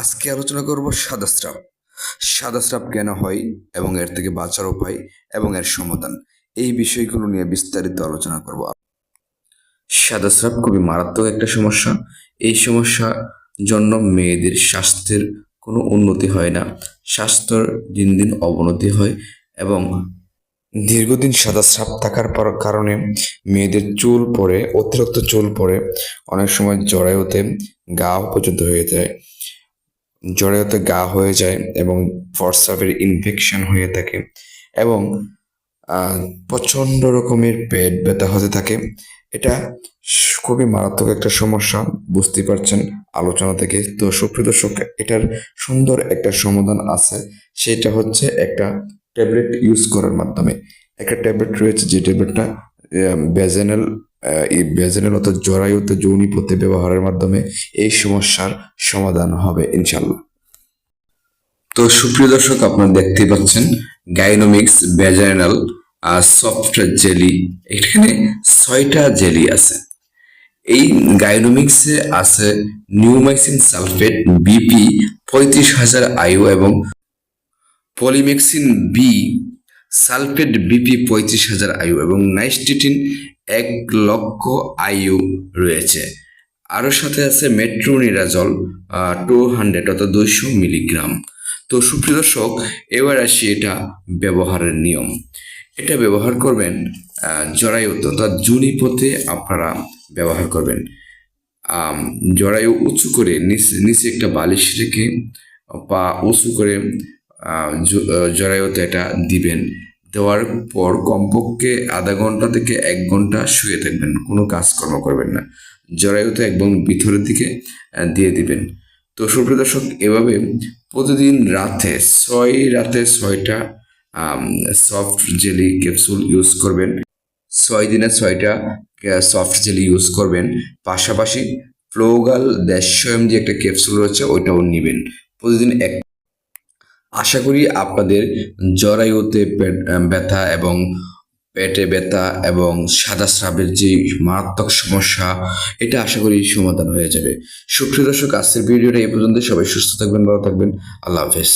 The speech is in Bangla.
আজকে আলোচনা করব সাদা স্রাব। সাদা স্রাব কেন হয় এবং এর থেকে বাঁচার উপায় এবং এর সমাধান, এই বিষয়গুলো নিয়ে বিস্তারিত আলোচনা করব। সাদা স্রাব খুবই মারাত্মক একটা সমস্যা। এই সমস্যার জন্য মেয়েদের স্বাস্থ্যের কোনো উন্নতি হয় না, স্বাস্থ্যের দিন দিন অবনতি হয় এবং দীর্ঘদিন সাদা স্রাব থাকার কারণে মেয়েদের চুল পড়ে, অতিরিক্ত চুল পড়ে, অনেক সময় জরায়ুতে ঘা পর্যন্ত হয়ে যায়, জরায়ুতে ঘা হয়ে যায় এবং প্রস্রাবের ইনফেকশন হয়ে থাকে এবং প্রচণ্ড রকমের পেট ব্যথা হতে থাকে। এটা খুবই মারাত্মক একটা সমস্যা, বুঝতে পারছেন আলোচনা থেকে। তো সুপ্রিয় দর্শক, এটার সুন্দর একটা সমাধান আছে, সেটা হচ্ছে একটা ট্যাবলেট ইউজ করার মাধ্যমে। একটা ট্যাবলেট রয়েছে, যে ট্যাবলেটটা ভ্যাজিনাল ভ্যাজিনাল অর্থাৎ জরায়ুতে যৌনিপথে ব্যবহারের মাধ্যমে এই সমস্যার সমাধান হবে ইনশাল্লাহ। তো সুপ্রিয় দর্শক, আপনারা দেখতে পাচ্ছেন গাইনোমিক্স ভ্যাজাইনাল সফট জেলি। এখানে 6টা জেলি আছে। এই গাইনোমিক্সে আছে নিউমাইসিন সালফেট বিপি 35,000 আইইউ এবং পলিমেক্সিন বি সালফেট বিপি 35,000 আইইউ এবং নাইস্টিটিন 1,00,000 আইইউ রয়েছে। আরও সাথে আছে মেট্রোনিরাজল 200 অর্থাৎ 200 মিলিগ্রাম। তো সুপ্রিয় দর্শক, এবার আসি এটা ব্যবহারের নিয়ম। এটা ব্যবহার করবেন জরায়ুতে অর্থাৎ যোনিপথে আপনারা ব্যবহার করবেন। জরায়ু উঁচু করে নিচে একটা বালিশ রেখে পা উঁচু করে জরায়ুতে এটা দিবেন। দেওয়ার পর কমপক্ষে আধা ঘন্টা থেকে 1 ঘন্টা শুয়ে থাকবেন, কোনো কাজকর্ম করবেন না, জরায়ুতে একদম ভিতরের দিকে দিয়ে দিবেন। তো সুপ্রিয় দর্শক, এভাবে প্রতিদিন রাতে 6টা সফট জেলি ক্যাপসুল ইউজ করবেন। 6 দিনে 6টা সফট জেলি ইউজ করবেন। পাশাপাশি ফ্লোগাল 150 mg একটা ক্যাপসুল রয়েছে, ওইটাও নেবেন প্রতিদিন এক। আশা করি আপনাদের জরায়ুতে ব্যথা এবং পেটে ব্যথা এবং সাদা স্রাবের যে মারাত্মক সমস্যা, এটা আশা করি সমাধান হয়ে যাবে। সুপ্রিয় দর্শক, আজকের ভিডিওটা এই পর্যন্ত। সবাই সুস্থ থাকবেন, ভালো থাকবেন। আল্লাহ হাফেজ।